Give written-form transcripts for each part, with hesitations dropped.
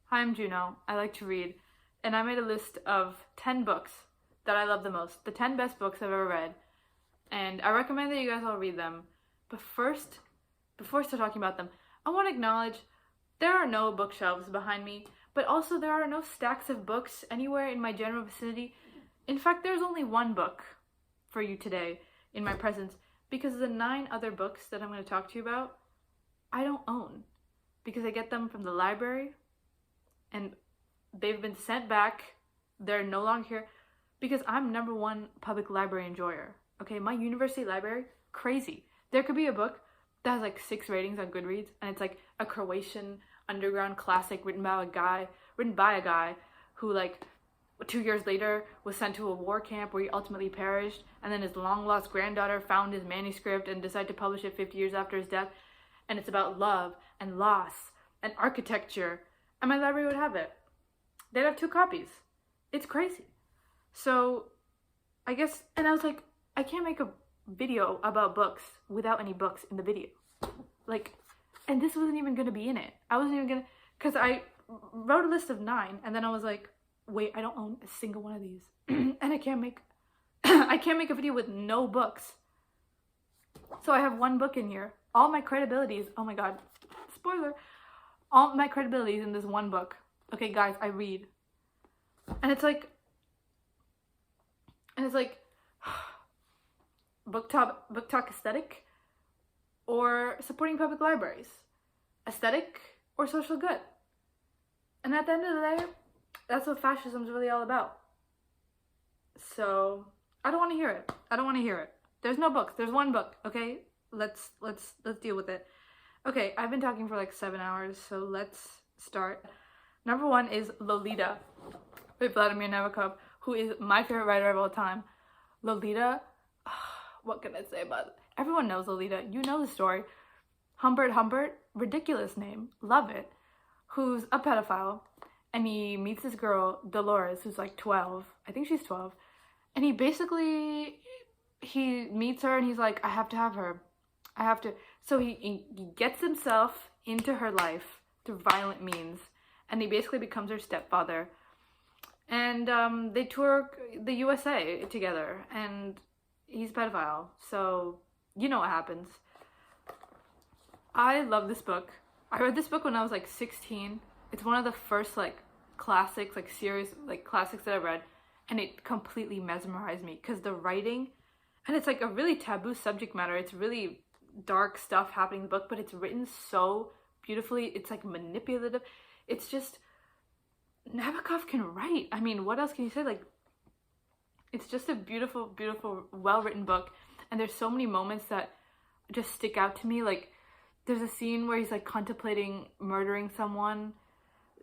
Hi, I'm Juno. I like to read, and I made a list of 10 books that I love the most, the 10 best books I've ever read, and I recommend that you guys all read them. But first, before I start talking about them, I want to acknowledge there are no bookshelves behind me, but also there are no stacks of books anywhere in my general vicinity. In fact, there's only one book for you today in my presence, because the 9 other books that I'm going to talk to you about, I don't own, because I get them from the library, and they've been sent back. They're no longer here, because I'm #1 public library enjoyer. Okay, my university library, crazy. There could be a book that has like 6 ratings on Goodreads, and it's like a Croatian underground classic written by a guy who like 2 years later was sent to a war camp where he ultimately perished, and then his long-lost granddaughter found his manuscript and decided to publish it 50 years after his death, and it's about love and loss and architecture, and my library would have it. They'd have 2 copies. It's crazy. So I guess, and I was like, I can't make a video about books without any books in the video. Like, and this wasn't even gonna be in it. I wasn't even gonna, because I wrote a list of 9, and then I was like, wait, I don't own a single one of these. And I can't make a video with no books. So I have 1 book in here. All my credibility is, oh my god, spoiler. All my credibility is in this 1 book. Okay, guys, I read. And it's like book talk aesthetic or supporting public libraries. Aesthetic or social good. And at the end of the day, that's what fascism is really all about. So I don't want to hear it. I don't want to hear it. There's no books. There's 1 book. Okay, let's deal with it. Okay, I've been talking for like 7 hours, so let's start. #1 is Lolita by Vladimir Nabokov, who is my favorite writer of all time. Lolita, what can I say about it? Everyone knows Lolita. You know the story. Humbert, ridiculous name, love it, who's a pedophile, and he meets this girl, Dolores, who's like 12. I think she's 12. And he meets her and he's like, I have to have her. I have to. So he gets himself into her life through violent means. And he basically becomes her stepfather. And they tour the USA together. And he's a pedophile. So you know what happens. I love this book. I read this book when I was like 16. It's one of the first like classics, like serious like classics that I read, and it completely mesmerized me because the writing, and it's like a really taboo subject matter. It's really dark stuff happening in the book, but it's written so beautifully. It's like manipulative. It's just, Nabokov can write. I mean, what else can you say? Like, it's just a beautiful, beautiful, well-written book, and there's so many moments that just stick out to me. Like, there's a scene where he's like contemplating murdering someone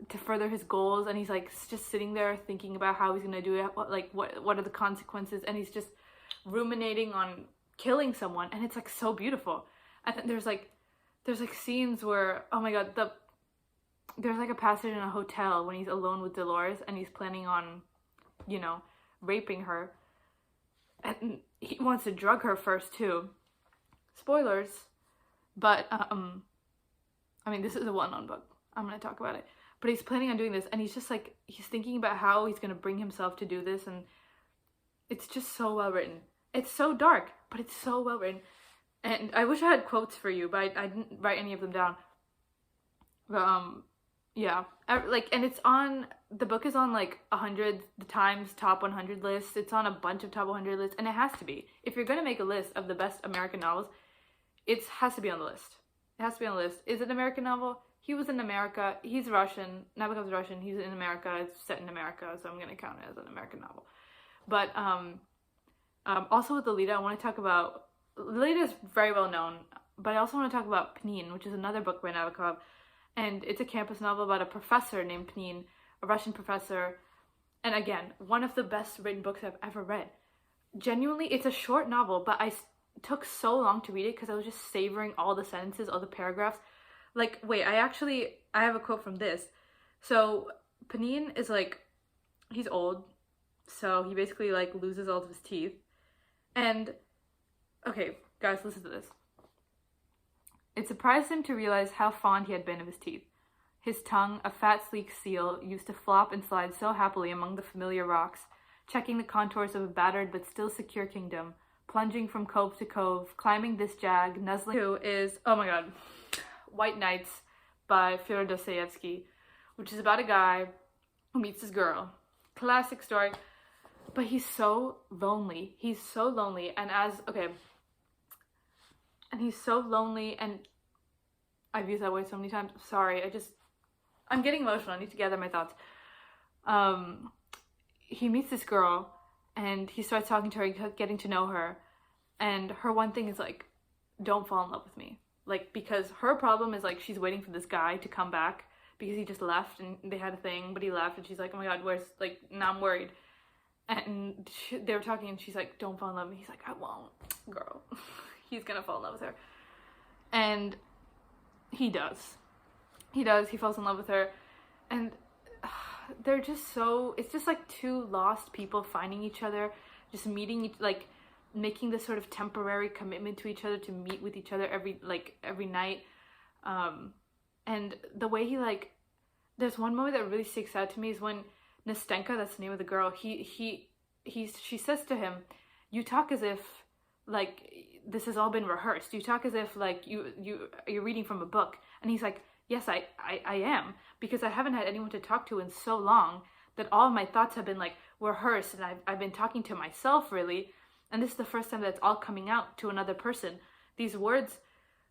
to further his goals, and he's like just sitting there thinking about how he's gonna do it, what are the consequences, and he's just ruminating on killing someone, and it's like so beautiful. And then there's like scenes where, oh my god, there's like a passage in a hotel when he's alone with Dolores and he's planning on, you know, raping her, and he wants to drug her first too. Spoilers. But, I mean, this is a well-known book. I'm going to talk about it. But he's planning on doing this, and he's just, like, he's thinking about how he's going to bring himself to do this, and it's just so well-written. It's so dark, but it's so well-written. And I wish I had quotes for you, but I didn't write any of them down. But, yeah. Like, and it's on, the book is on, like, 100 Times top 100 lists. It's on a bunch of top 100 lists, and it has to be. If you're going to make a list of the best American novels, it has to be on the list. It has to be on the list. Is it an American novel? He was in America. He's Russian. Nabokov's Russian. He's in America. It's set in America, so I'm going to count it as an American novel. But also with Lolita, I want to talk about... Lolita is very well known, but I also want to talk about Pnin, which is another book by Nabokov. And it's a campus novel about a professor named Pnin, a Russian professor. And again, one of the best written books I've ever read. Genuinely, it's a short novel, but I took so long to read it because I was just savoring all the sentences, all the paragraphs. Like, wait, I have a quote from this. So Pnin is like, he's old, so he basically like loses all of his teeth. And okay, guys, listen to this. It surprised him to realize how fond he had been of his teeth. His tongue, a fat, sleek seal, used to flop and slide so happily among the familiar rocks, checking the contours of a battered but still secure kingdom, plunging from cove to cove, climbing this jag, nuzzling. Who is, oh my god, White Nights by Fyodor Dostoevsky, which is about a guy who meets this girl. Classic story. But he's so lonely. He's so lonely. And he's so lonely, and I've used that word so many times. Sorry, I'm getting emotional. I need to gather my thoughts. He meets this girl, and he starts talking to her, getting to know her. And her one thing is like, don't fall in love with me. Like, because her problem is like, she's waiting for this guy to come back because he just left and they had a thing, but he left, and she's like, oh my god, now I'm worried. And they were talking, and she's like, don't fall in love with me. He's like, I won't, girl. He's gonna fall in love with her. And he does. He falls in love with her. And they're just so, it's just like two lost people finding each other, just meeting, like making this sort of temporary commitment to each other to meet with each other every night. And the way he there's one moment that really sticks out to me is when Nastenka, that's the name of the girl, she says to him, you talk as if like this has all been rehearsed. You talk as if like you're reading from a book. And he's like, yes, I am, because I haven't had anyone to talk to in so long that all of my thoughts have been like rehearsed, and I've been talking to myself really, and this is the first time that's all coming out to another person. These words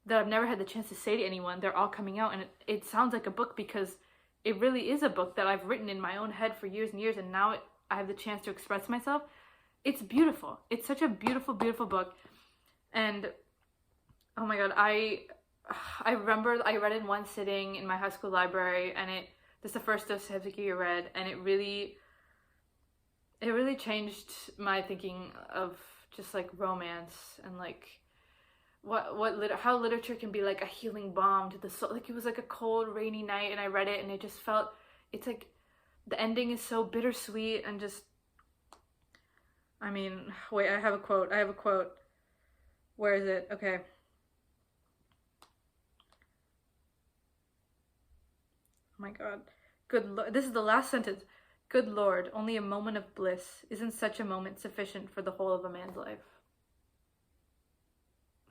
that I've never had the chance to say to anyone, they're all coming out, and it sounds like a book because it really is a book that I've written in my own head for years and years, and now I have the chance to express myself. It's beautiful. It's such a beautiful, beautiful book. And oh my god, I remember I read it in one sitting in my high school library, and this is the first Dostoevsky I read, and it really changed my thinking of just like romance and like how literature can be like a healing balm to the soul. Like, it was like a cold, rainy night, and I read it, and it just felt, it's like the ending is so bittersweet, and just, I mean, wait, I have a quote. Where is it? Okay. Oh my god. Good Lord. This is the last sentence. Good Lord, only a moment of bliss. Isn't such a moment sufficient for the whole of a man's life?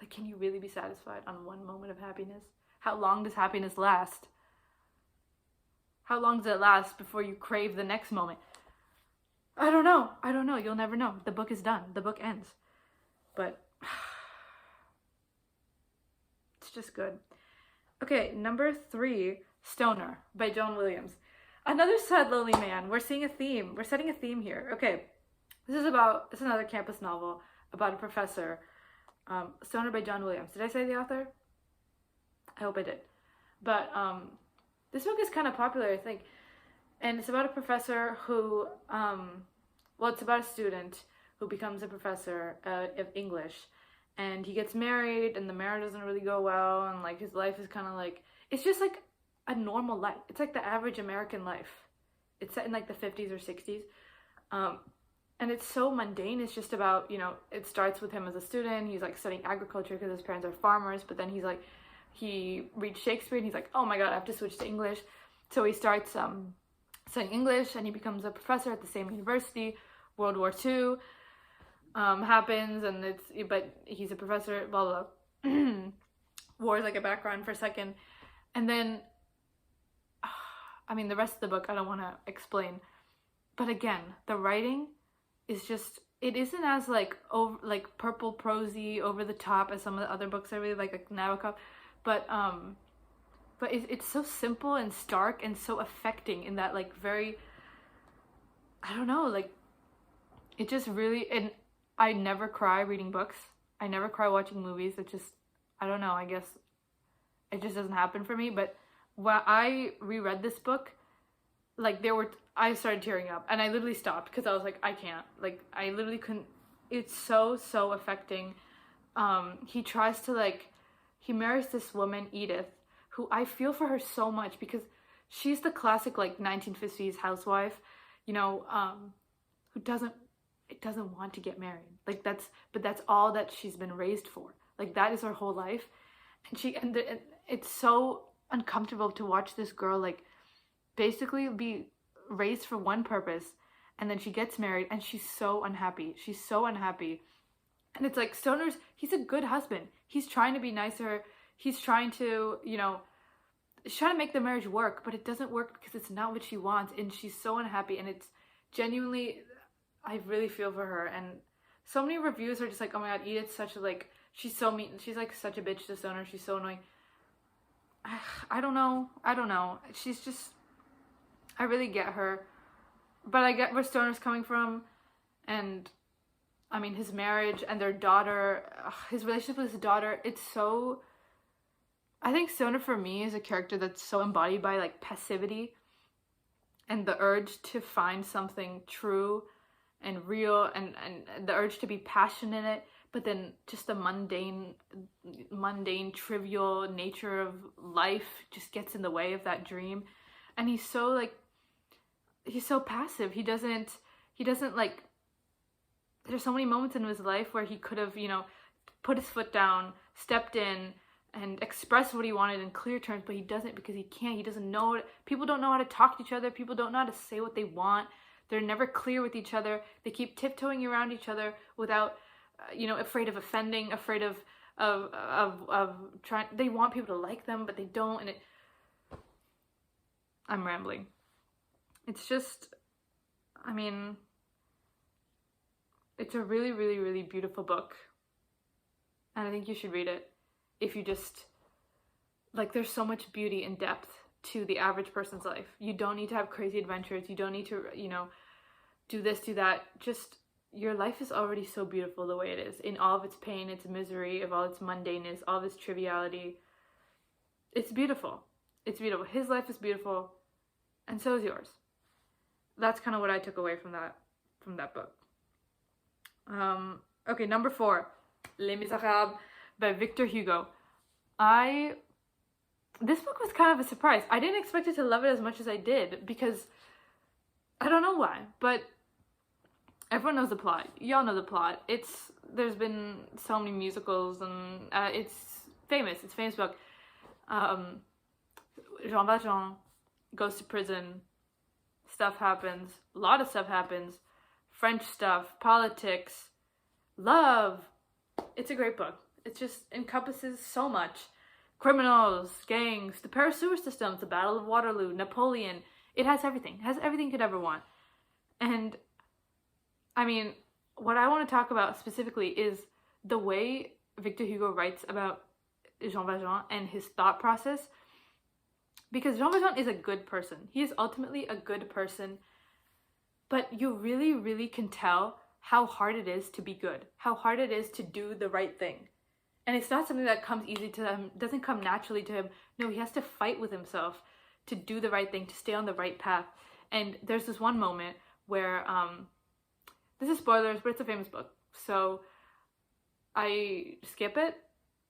Like, can you really be satisfied on one moment of happiness? How long does happiness last? How long does it last before you crave the next moment? I don't know. You'll never know. The book is done. The book ends. But it's just good. Okay, number 3, Stoner by John Williams. Another sad, lonely man. We're seeing a theme. We're setting a theme here. Okay, it's another campus novel about a professor. Stoner by John Williams. Did I say the author? I hope I did. But this book is kind of popular, I think. And it's about a professor who, it's about a student who becomes a professor of English. And he gets married, and the marriage doesn't really go well, and like his life is kind of like, it's just like a normal life. It's like the average American life. It's set in like the 50s or 60s. And it's so mundane. It's just about, it starts with him as a student. He's like studying agriculture because his parents are farmers. But then he reads Shakespeare, and he's like, oh my god, I have to switch to English. So he starts studying English, and he becomes a professor at the same university. World War II happens, but he's a professor, blah, blah. War is like a background for a second. And then, the rest of the book I don't want to explain. But again, the writing is just, it isn't as like purple prosy over the top as some of the other books I really like Nabokov, but it's so simple and stark and so affecting in that like very, I don't know, like it just really, and I never cry reading books. I never cry watching movies. It just, I don't know, I guess it just doesn't happen for me. But when I reread this book, like I started tearing up, and I literally stopped because I was like, I can't, like I literally couldn't. It's so affecting. He tries to he marries this woman, Edith, who I feel for her so much because she's the classic like 1950s housewife, who doesn't want to get married. Like that's all that she's been raised for. Like that is her whole life, and it's so uncomfortable to watch this girl like basically be raised for one purpose, and then she gets married and she's so unhappy. She's so unhappy. And it's like Stoner's, he's a good husband. He's trying to be nice to her. He's trying to, you know, he's trying to make the marriage work, but it doesn't work because it's not what she wants, and she's so unhappy. And it's genuinely, I really feel for her. And so many reviews are just like, oh my god, Edith's such a, like, she's so mean. She's like such a bitch to Stoner. She's so annoying. I don't know. She's just, I really get her. But I get where Stoner's coming from. And, I mean, his marriage and their daughter, his relationship with his daughter, it's so... I think Stoner, for me, is a character that's so embodied by, like, passivity and the urge to find something true and real, and the urge to be passionate in it, but then just the mundane, trivial nature of life just gets in the way of that dream. And he's so, like, he's so passive. He doesn't, like, there's so many moments in his life where he could have, you know, put his foot down, stepped in, and expressed what he wanted in clear terms, but he doesn't, because he can't. He doesn't know it. People don't know how to talk to each other. People don't know how to say what they want. They're never clear with each other. They keep tiptoeing around each other without, you know, afraid of offending, afraid of trying. They want people to like them, but they don't. And I'm rambling. It's just, I mean, it's a really, really, really beautiful book, and I think you should read it. If you just, like, there's so much beauty and depth to the average person's life. You don't need to have crazy adventures. You don't need to, you know, do this, do that. Just, your life is already so beautiful the way it is, in all of its pain, its misery, of all its mundaneness, all of its triviality. It's beautiful. It's beautiful. His life is beautiful, and so is yours. That's kind of what I took away from that book. Okay, number 4, Les Misérables by Victor Hugo. This book was kind of a surprise. I didn't expect it to love it as much as I did, because I don't know why, but everyone knows the plot. Y'all know the plot. There's been so many musicals, and it's famous. It's a famous book. Jean Valjean goes to prison. Stuff happens. A lot of stuff happens. French stuff, politics, love. It's a great book. It just encompasses so much. Criminals, gangs, the Paris sewer systems, the Battle of Waterloo, Napoleon. It has everything. It has everything you could ever want. And, I mean, what I want to talk about specifically is the way Victor Hugo writes about Jean Valjean and his thought process. Because Jean Valjean is a good person. He is ultimately a good person. But you really, really can tell how hard it is to be good. How hard it is to do the right thing. And it's not something that comes easy to him, doesn't come naturally to him. No, he has to fight with himself to do the right thing, to stay on the right path. And there's this one moment where, this is spoilers, but it's a famous book. So I skip it,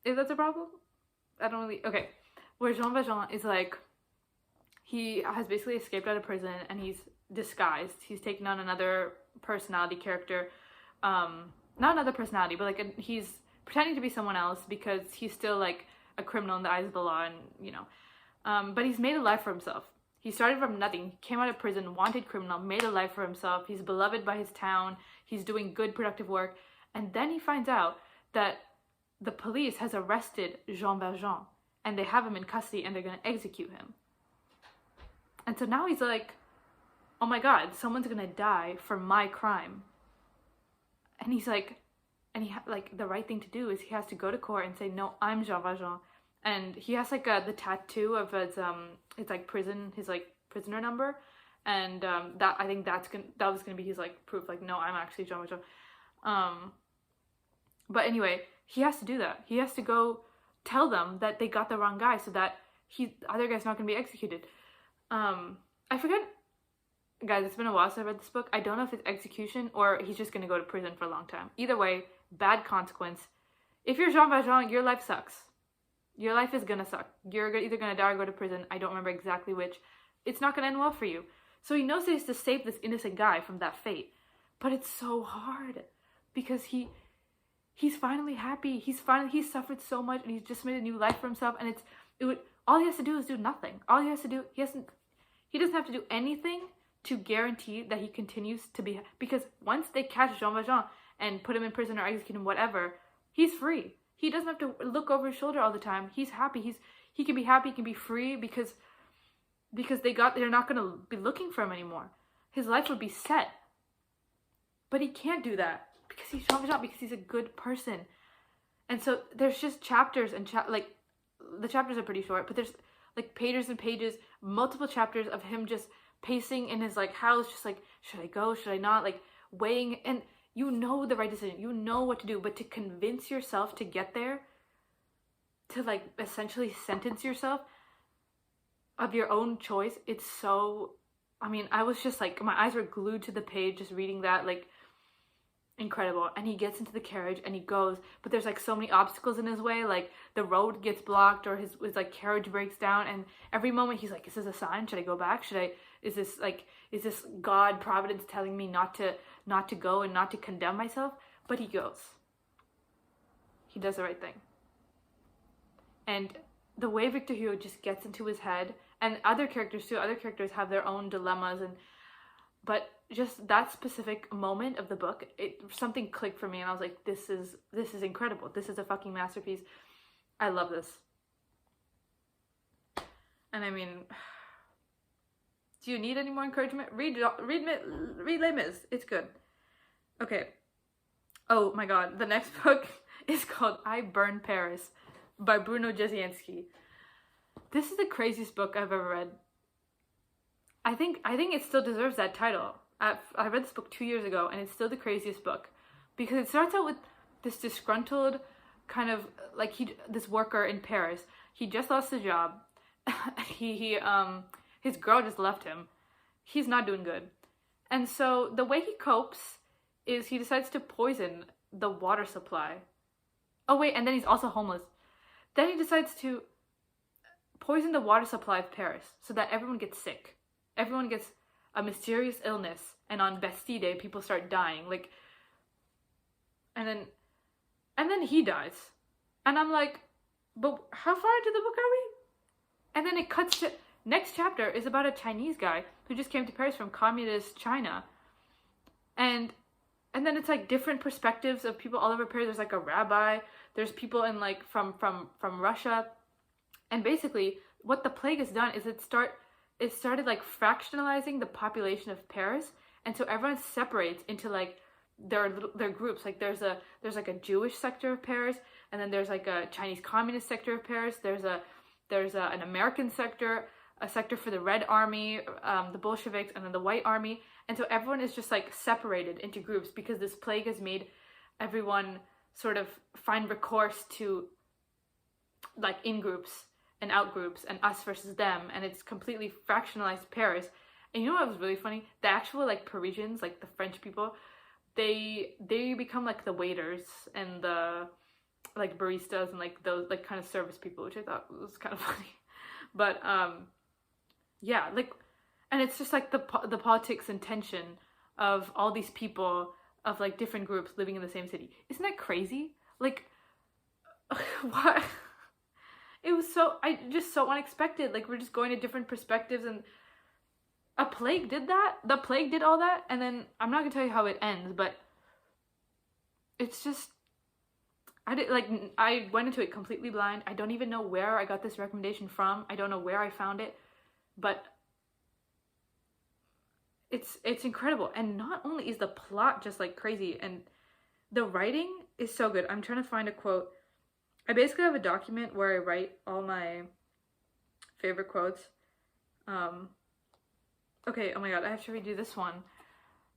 if that's a problem. I don't really, okay. Where Jean Valjean is like, he has basically escaped out of prison, and he's disguised. He's taken on another personality character. Not another personality, but like he's pretending to be someone else, because he's still like a criminal in the eyes of the law, and you know. But he's made a life for himself. He started from nothing. He came out of prison, wanted criminal, made a life for himself. He's beloved by his town. He's doing good, productive work. And then he finds out that the police has arrested Jean Valjean, and they have him in custody, and they're going to execute him. And so now he's like, oh my god, someone's going to die for my crime. And he's like, like the right thing to do is he has to go to court and say, no, I'm Jean Valjean. And he has like the tattoo of his like prison, his like prisoner number, and that, I think that was gonna be his like proof, like, no, I'm actually Jean Valjean. But anyway, he has to do that. He has to go tell them that they got the wrong guy, so that the other guy's not gonna be executed. I forget, guys, it's been a while since I read this book. I don't know if it's execution or he's just gonna go to prison for a long time. Either way, bad consequence. If you're Jean Valjean, your life sucks. Your life is gonna suck. You're either gonna die or go to prison. I don't remember exactly which. It's not gonna end well for you. So he knows he has to save this innocent guy from that fate. But it's so hard, because he's finally happy. He's suffered so much, and he's just made a new life for himself. And all he has to do is do nothing. All he has to do, he doesn't have to do anything to guarantee that he continues to be, because once they catch Jean Valjean and put him in prison or execute him, whatever, he's free. He doesn't have to look over his shoulder all the time. He's happy. He can be happy, he can be free because they're not going to be looking for him anymore. His life would be set. But he can't do that because he's Jean Valjean, because he's a good person. And so there's just chapters and like the chapters are pretty short, but there's like pages and pages, multiple chapters of him just pacing in his like house, just like, should I go, should I not, like weighing, and you know the right decision, you know what to do, but to convince yourself to get there, to like essentially sentence yourself of your own choice, it's so, I mean, I was just like, my eyes were glued to the page just reading that, like, incredible. And he gets into the carriage and he goes, but there's like so many obstacles in his way, like the road gets blocked or his like carriage breaks down, and every moment he's like, is this a sign, should I go back, is this God, Providence telling me not to go and not to condemn myself? But he goes, he does the right thing. And the way Victor Hugo just gets into his head, and other characters have their own dilemmas, but just that specific moment of the book, something clicked for me, and I was like, this is incredible. This is a fucking masterpiece. I love this. And I mean, do you need any more encouragement? Read Les Mis. It's good. Okay. Oh my god, the next book is called I Burn Paris by Bruno Jasieński. This is the craziest book I've ever read. I think it still deserves that title. I read this book 2 years ago, and it's still the craziest book because it starts out with this disgruntled kind of like this worker in Paris. He just lost his job. His girl just left him. He's not doing good, and so the way he copes is he decides to poison the water supply. Oh wait, and then he's also homeless. Then he decides to poison the water supply of Paris so that everyone gets sick. Everyone gets a mysterious illness, and on Bastille Day, people start dying. Like, and then he dies, and I'm like, but how far into the book are we? And then it cuts to next chapter is about a Chinese guy who just came to Paris from communist China, and then it's like different perspectives of people all over Paris. There's like a rabbi. There's people in like from Russia, and basically what the plague has done is it started like fractionalizing the population of Paris, and so everyone separates into like their groups. Like there's like a Jewish sector of Paris, and then there's like a Chinese communist sector of Paris. There's an American sector, a sector for the Red Army, the Bolsheviks, and then the White Army. And so everyone is just like separated into groups because this plague has made everyone sort of find recourse to like in groups and out groups and us versus them, and it's completely fractionalized Paris. And you know what was really funny? The actual like Parisians, like the French people, they become like the waiters and the like baristas and like those like kind of service people, which I thought was kind of funny. But yeah, like, and it's just like the politics and tension of all these people of like different groups living in the same city. Isn't that crazy? Like, what? It was so unexpected. Like, we're just going to different perspectives, and a plague did that. The plague did all that, and then I'm not gonna tell you how it ends, but it's just, I went into it completely blind. I don't even know where I got this recommendation from. I don't know where I found it, but it's incredible. And not only is the plot just like crazy, and the writing is so good. I'm trying to find a quote. I basically have a document where I write all my favorite quotes. Okay, oh my god, I have to redo this one.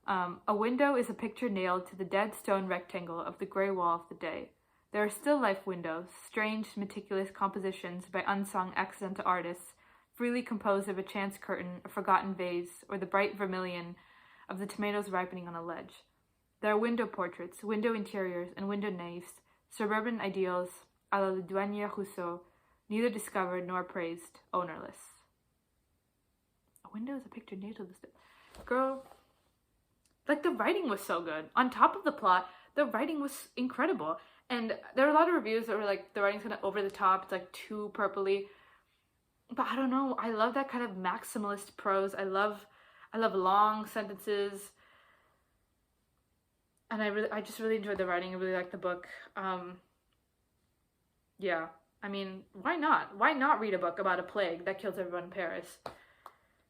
A window is a picture nailed to the dead stone rectangle of the grey wall of the day. There are still life windows, strange, meticulous compositions by unsung accidental artists, freely composed of a chance curtain, a forgotten vase, or the bright vermilion of the tomatoes ripening on a ledge. There are window portraits, window interiors, and window naves, suburban ideals, a la Douanier Rousseau, neither discovered nor praised, ownerless. A window is a picture nailed to the girl. Like, the writing was so good. On top of the plot, the writing was incredible. And there were a lot of reviews that were like, the writing's kind of over the top, it's like too purpley. but I don't know, I love that kind of maximalist prose. I love long sentences, and I just really enjoyed the writing. I really liked the book. Yeah, I mean, why not? Why not read a book about a plague that kills everyone in Paris?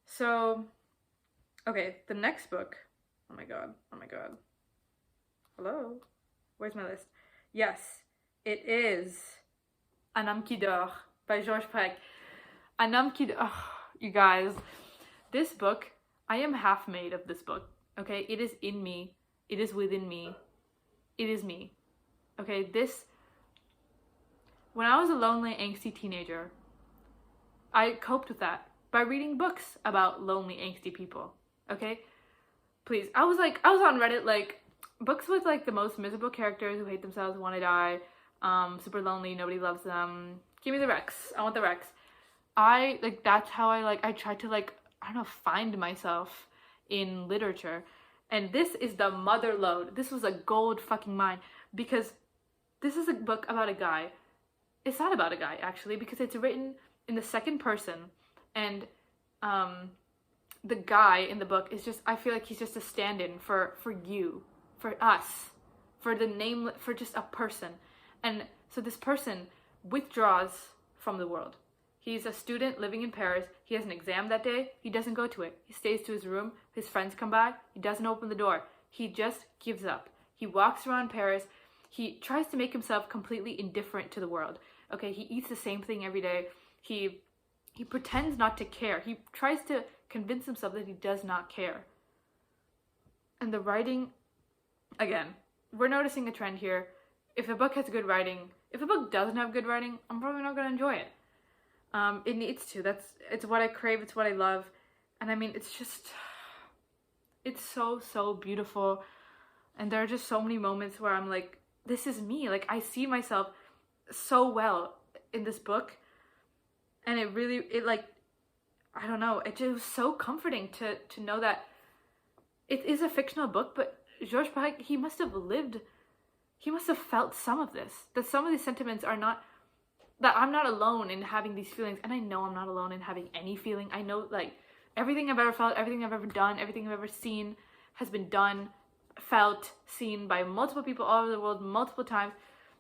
So, okay, the next book. Oh my god. Hello? Where's my list? Yes, it is Un homme qui dort by Georges Perec. Un homme qui dort. Oh, you guys, this book, I am half made of this book, okay? It is in me. It is within me. It is me. Okay, when I was a lonely, angsty teenager, I coped with that by reading books about lonely, angsty people, okay? Please, I was on Reddit, like, books with, like, the most miserable characters who hate themselves, want to die, super lonely, nobody loves them. Give me the Rex. I want the Rex. That's how I tried to, like, I don't know, find myself in literature. And this is the mother lode. This was a gold fucking mine, because this is a book about a guy. It's not about a guy, actually, because it's written in the second person, and the guy in the book is just, I feel like he's just a stand-in for you, for us, for just a person. And so this person withdraws from the world. He's a student living in Paris. He has an exam that day. He doesn't go to it. He stays to his room. His friends come by. He doesn't open the door. He just gives up. He walks around Paris. He tries to make himself completely indifferent to the world. Okay, he eats the same thing every day. He pretends not to care. He tries to convince himself that he does not care. And the writing, again, we're noticing a trend here. If a book has good writing, if a book doesn't have good writing, I'm probably not going to enjoy it. It needs to. It's what I crave. It's what I love. And I mean, it's so beautiful. And there are just so many moments where I'm like, this is me. Like, I see myself so well in this book. And it I don't know, it was so comforting to know that it is a fictional book, but Georges Perec, he must have felt some of this. That some of these sentiments are not, that I'm not alone in having these feelings. And I know I'm not alone in having any feeling. I know, like, everything I've ever felt, everything I've ever done, everything I've ever seen has been done, felt, seen by multiple people all over the world multiple times.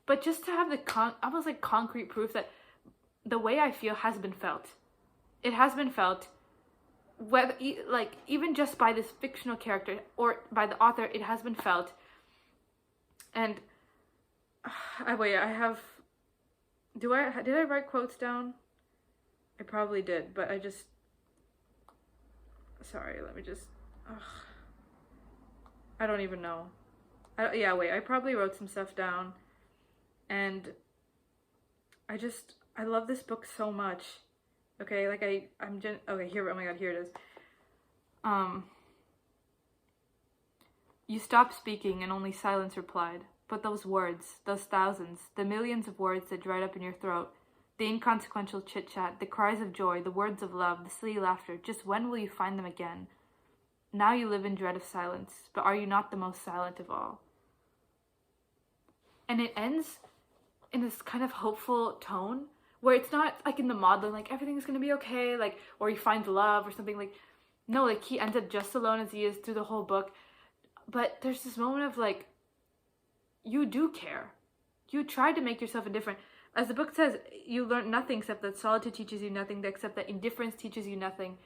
But just to have almost like concrete proof that the way I feel has been felt. It has been felt, whether, like, even just by this fictional character or by the author, it has been felt. And did I write quotes down? I probably did, but sorry, let me just, I don't even know. I probably wrote some stuff down, and I love this book so much. Okay, like okay, here, oh my god, here it is. You stopped speaking and only silence replied. But those words, those thousands, the millions of words that dried up in your throat, the inconsequential chit-chat, the cries of joy, the words of love, the silly laughter, just when will you find them again? Now you live in dread of silence, but are you not the most silent of all? And it ends in this kind of hopeful tone, where it's not like in the maudlin, like everything's gonna be okay, like, or he finds love or something, like, no, like he ends up just alone as he is through the whole book. But there's this moment of like, you do care. You try to make yourself indifferent. As the book says, you learn nothing except that solitude teaches you nothing, except that indifference teaches you nothing.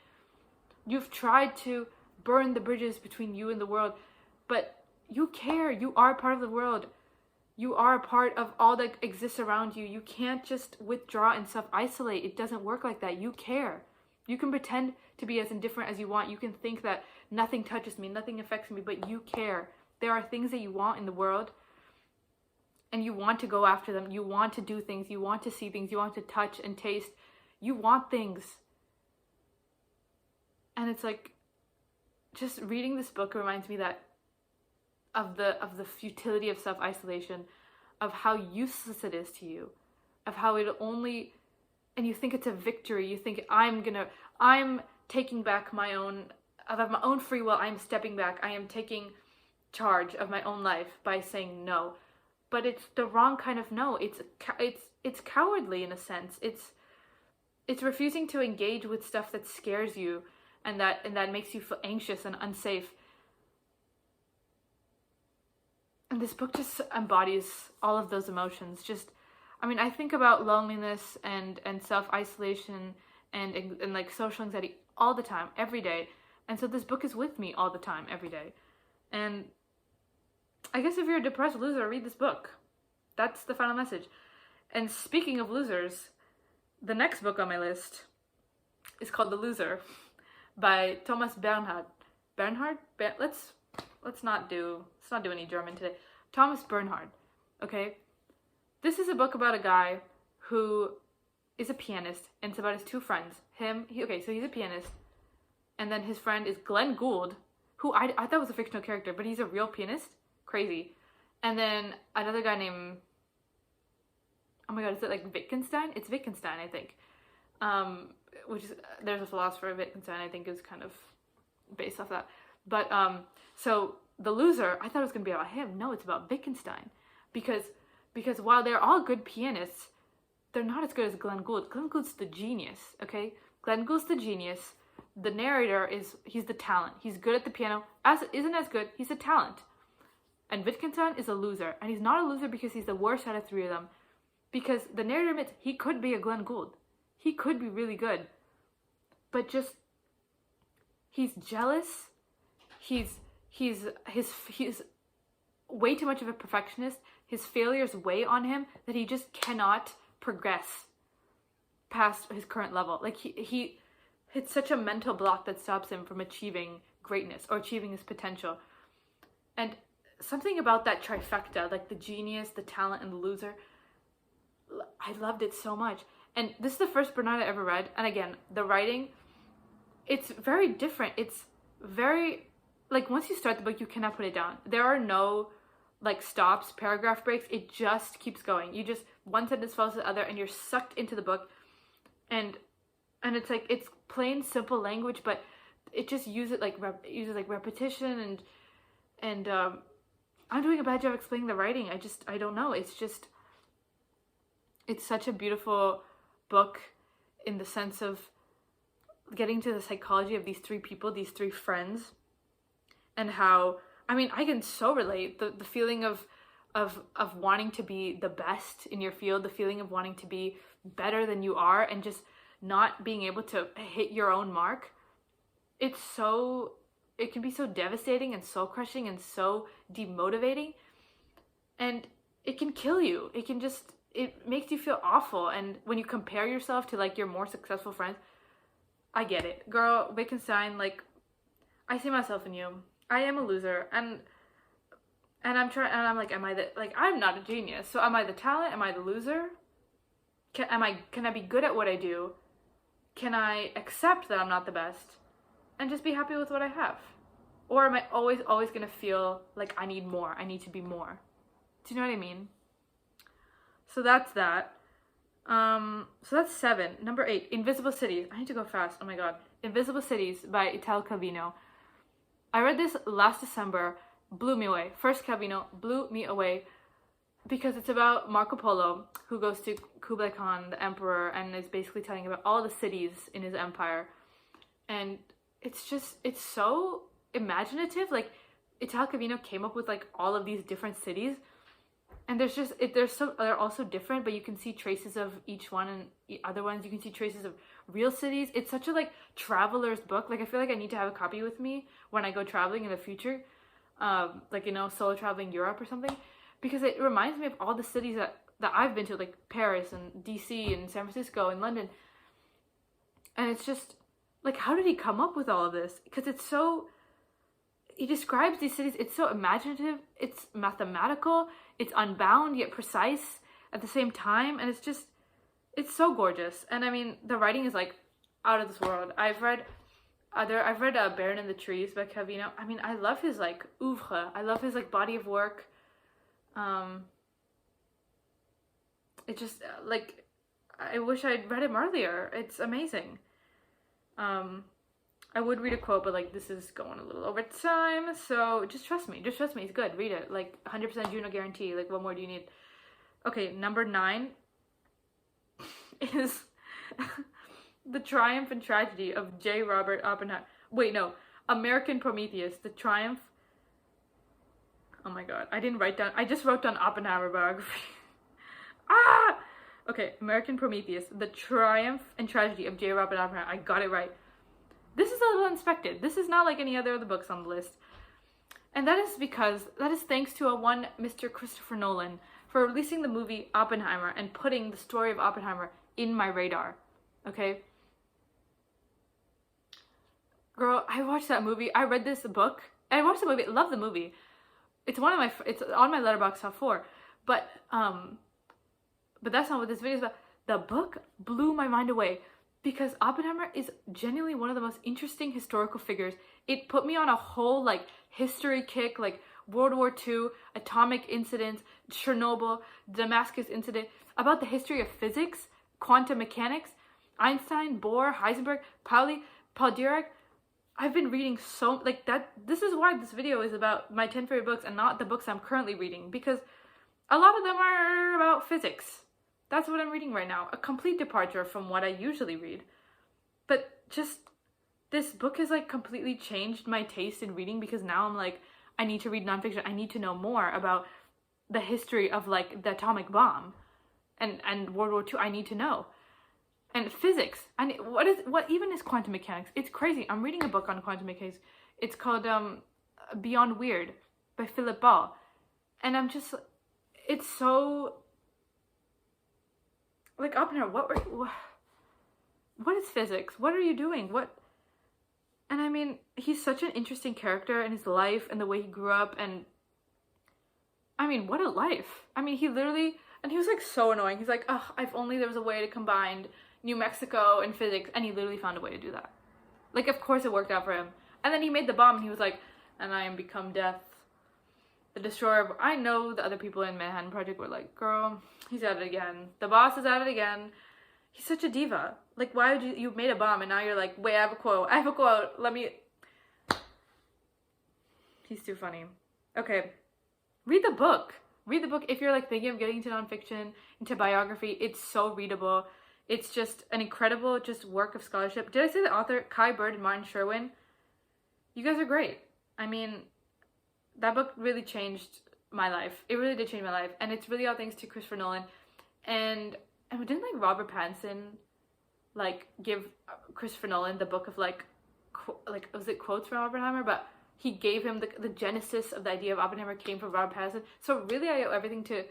You've tried to burn the bridges between you and the world, but you care. You are part of the world. You are a part of all that exists around you. You can't just withdraw and self-isolate. It doesn't work like that. You care. You can pretend to be as indifferent as you want. You can think that nothing touches me, nothing affects me, but you care. There are things that you want in the world, and you want to go after them. You want to do things. You want to see things. You want to touch and taste. You want things. And it's like, just reading this book reminds me that of the futility of self-isolation, of how useless it is to you, of how it only, and you think it's a victory. You think I'm taking back my own, of my own free will. I'm stepping back. I am taking charge of my own life by saying no. But it's the wrong kind of no. It's cowardly in a sense. it's refusing to engage with stuff that scares you and that makes you feel anxious and unsafe. And this book just embodies all of those emotions. Just, I mean, I think about loneliness and self-isolation and like social anxiety all the time, every day. And so this book is with me all the time, every day. And I guess if you're a depressed loser, read this book. That's the final message. And speaking of losers, the next book on my list is called The Loser by Thomas Bernhard. Let's not do any German today. Thomas Bernhard. Okay? This is a book about a guy who is a pianist, and it's about his two friends. So he's a pianist, and then his friend is Glenn Gould, who I thought was a fictional character, but he's a real pianist. Crazy. And then another guy named, oh my god, is it like Wittgenstein? It's Wittgenstein, I think. Which is, there's a philosopher, Wittgenstein, I think is kind of based off that. But, so The Loser, I thought it was going to be about him. No, it's about Wittgenstein. Because while they're all good pianists, they're not as good as Glenn Gould. Glenn Gould's the genius, okay? Glenn Gould's the genius. The narrator he's the talent. He's good at the piano. Isn't as good, he's a talent. And Wittgenstein is a loser. And he's not a loser because he's the worst out of three of them. Because the narrator admits he could be a Glenn Gould. He could be really good. But just, he's jealous. He's way too much of a perfectionist. His failures weigh on him that he just cannot progress past his current level. Like he hits such a mental block that stops him from achieving greatness or achieving his potential. And something about that trifecta, like the genius, the talent, and the loser, I loved it so much. And this is the first Bernhard I ever read. And again, the writing, it's very different. It's very, like, once you start the book, you cannot put it down. There are no, like, stops, paragraph breaks. It just keeps going. You just, one sentence follows the other, and you're sucked into the book. And it's like, it's plain, simple language, but it just uses repetition and I'm doing a bad job explaining the writing. I don't know. It's such a beautiful book in the sense of getting to the psychology of these three people, these three friends, and how, I mean, I can so relate the feeling of wanting to be the best in your field, the feeling of wanting to be better than you are, and just not being able to hit your own mark. It can be so devastating and soul crushing and so demotivating, and it can kill you. It makes you feel awful. And when you compare yourself to like your more successful friends, I get it. Girl, Wittgenstein, like, I see myself in you. I am a loser, and I'm trying, and I'm like, I'm not a genius. So am I the talent? Am I the loser? Can I be good at what I do? Can I accept that I'm not the best and just be happy with what I have? Or am I always going to feel like I need more? I need to be more. Do you know what I mean? So that's that. So that's 7. Number 8, Invisible Cities. I need to go fast. Oh my god. Invisible Cities by Italo Calvino. I read this last December. Blew me away. First Calvino blew me away because it's about Marco Polo, who goes to Kublai Khan, the emperor, and is basically telling about all the cities in his empire. And it's so imaginative. Like, Italo Calvino came up with like all of these different cities, and they're all so different, but you can see traces of each one, and other ones you can see traces of real cities. It's such a like traveler's book. Like, I feel like I need to have a copy with me when I go traveling in the future, like, you know, solo traveling Europe or something, because it reminds me of all the cities that I've been to, like Paris and DC and San Francisco and London. And it's just like, how did he come up with all of this? Because he describes these cities, it's so imaginative, it's mathematical, it's unbound yet precise at the same time, and it's so gorgeous. And I mean, the writing is like out of this world. I've read Baron in the Trees by Calvino. I mean, I love his like oeuvre. I love his like body of work. It just like, I wish I'd read him earlier. It's amazing. I would read a quote, but like, this is going a little over time, so just trust me, it's good. Read it, like 100% Juno guarantee. Like, what more do you need? Okay, number 9 is The Triumph and Tragedy of J. Robert Oppenheimer. Wait, no. American Prometheus. The Triumph. Oh my god. I didn't write down. I just wrote down Oppenheimer biography. Ah! Okay, American Prometheus. The Triumph and Tragedy of J. Robert Oppenheimer. I got it right. This is a little unexpected. This is not like any other of the books on the list. And that is thanks to one Mr. Christopher Nolan for releasing the movie Oppenheimer and putting the story of Oppenheimer in my radar. Okay? Girl, I watched that movie. I read this book. I watched the movie. I love the movie. It's on my Letterboxd top 4. But that's not what this video is about. The book blew my mind away because Oppenheimer is genuinely one of the most interesting historical figures. It put me on a whole like history kick, like World War II, atomic incidents, Chernobyl, Damascus incident, about the history of physics, quantum mechanics, Einstein, Bohr, Heisenberg, Pauli, Paul Dirac. I've been reading so, like that, this is why this video is about my 10 favorite books and not the books I'm currently reading, because a lot of them are about physics. That's what I'm reading right now. A complete departure from what I usually read. But just, this book has like completely changed my taste in reading because now I'm like, I need to read nonfiction. I need to know more about the history of like the atomic bomb and World War II. I need to know. And physics. And what even is quantum mechanics? It's crazy. I'm reading a book on quantum mechanics. It's called Beyond Weird by Philip Ball. And I'm just, it's so, like, Oppenheimer, what is physics? What are you doing? And I mean, he's such an interesting character in his life and the way he grew up, and I mean, what a life. I mean, he literally, and he was like so annoying. He's like, oh, if only there was a way to combine New Mexico and physics, and he literally found a way to do that. Like, of course it worked out for him. And then he made the bomb, and he was like, and I am become death, the destroyer. I know the other people in Manhattan Project were like, girl, he's at it again. The boss is at it again. He's such a diva. Like, why would you made a bomb, and now you're like, wait, I have a quote. Let me. He's too funny. Okay. Read the book. Read the book if you're like thinking of getting into nonfiction, into biography. It's so readable. It's just an incredible just work of scholarship. Did I say the author? Kai Bird and Martin Sherwin. You guys are great. I mean, that book really changed my life. It really did change my life. And it's really all thanks to Christopher Nolan. And didn't like Robert Pattinson like give Christopher Nolan the book of like was it quotes from Oppenheimer? But he gave him the genesis of the idea of Oppenheimer came from Robert Pattinson. So really I owe everything to,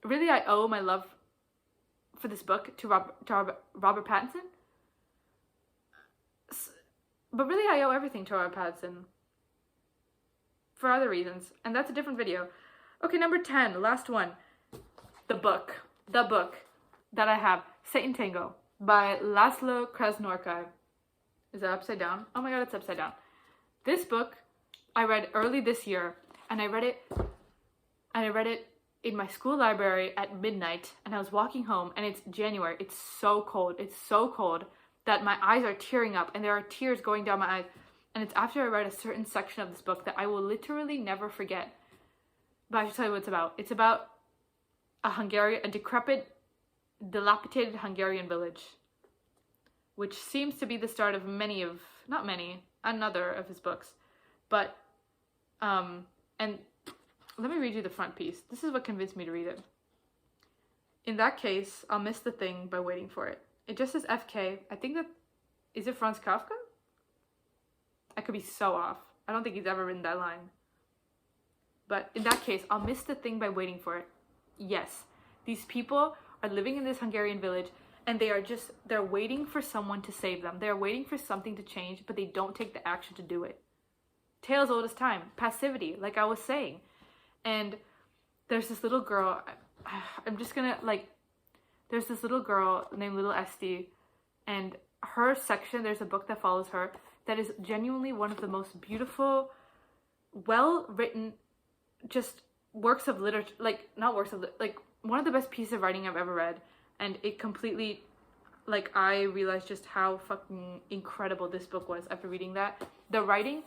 really I owe my love for this book to Robert Pattinson. But really I owe everything to Robert Pattinson for other reasons. And that's a different video. Okay, number 10, last one. The book that I have, Satantango by László Krasznahorkai. Is that upside down? Oh my god, it's upside down. This book I read early this year, and I read it in my school library at midnight, and I was walking home, and it's January. It's so cold that my eyes are tearing up, and there are tears going down my eyes. And it's after I read a certain section of this book that I will literally never forget. But I should tell you what it's about. It's about a decrepit, dilapidated Hungarian village, which seems to be the start of another of his books. But, and let me read you the front piece. This is what convinced me to read it. In that case, I'll miss the thing by waiting for it. It just says FK. I think that, is it Franz Kafka? I could be so off. I don't think he's ever written that line. But in that case, I'll miss the thing by waiting for it. Yes, these people are living in this Hungarian village, and they're waiting for someone to save them. They're waiting for something to change, but they don't take the action to do it. Tale as old as time. Passivity, like I was saying. And there's this little girl, there's this little girl named Little Esty, and her section, there's a book that follows her that is genuinely one of the most beautiful, well-written, just works of literature, one of the best pieces of writing I've ever read. And it completely, I realized just how fucking incredible this book was after reading that. The writing,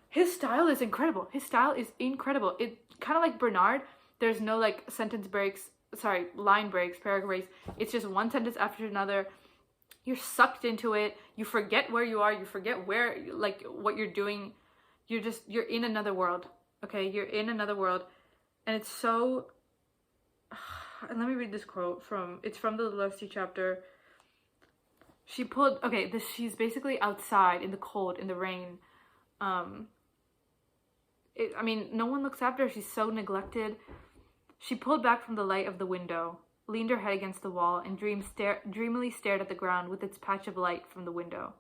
his style is incredible. It kind of like Bernhard, there's no line breaks, paragraph breaks. It's just one sentence after another. you're sucked into it. You forget where you are. You forget where, like, what you're doing. You're in another world. Okay, you're in another world, and it's so. And let me read this quote it's from the Lolita chapter. She's basically outside in the cold, in the rain. No one looks after her. She's so neglected. She pulled back from the light of the window, leaned her head against the wall, and dreamily stared at the ground with its patch of light from the window.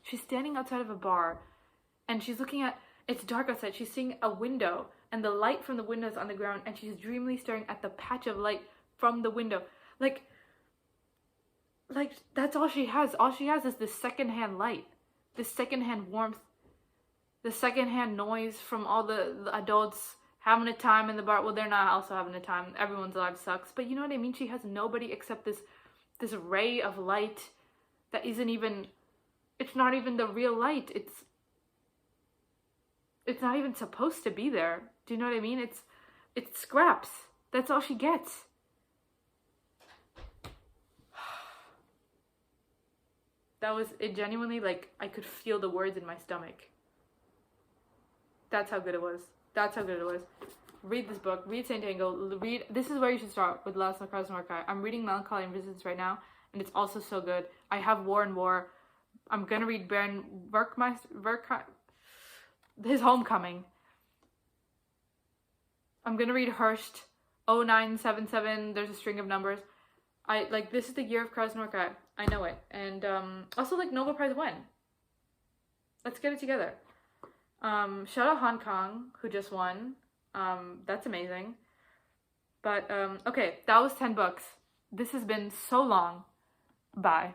She's standing outside of a bar, and she's looking at, it's dark outside, she's seeing a window, and the light from the window is on the ground, and she's dreamily staring at the patch of light from the window. Like, that's all she has. All she has is this secondhand light, this secondhand warmth, the secondhand noise from all the adults having a time in the bar. Well, they're not also having a time. Everyone's life sucks. But you know what I mean? She has nobody except this ray of light that isn't even, it's not even the real light. It's not even supposed to be there. Do you know what I mean? It's scraps. That's all she gets. That was it. Genuinely, like, I could feel the words in my stomach. That's how good it was. That's how good it was. Read this book. Read Satantango. This is where you should start, with László Krasznahorkai. I'm reading Melancholy and Resistance right now, and it's also so good. I have War and War. I'm gonna read his Homecoming. I'm gonna read Hearst 0977. There's a string of numbers. This is the year of Krasznahorkai. I know it. And also, like, Nobel Prize win. Let's get it together. Shout out Hong Kong, who just won. That's amazing. But okay, that was 10 books. This has been so long. Bye.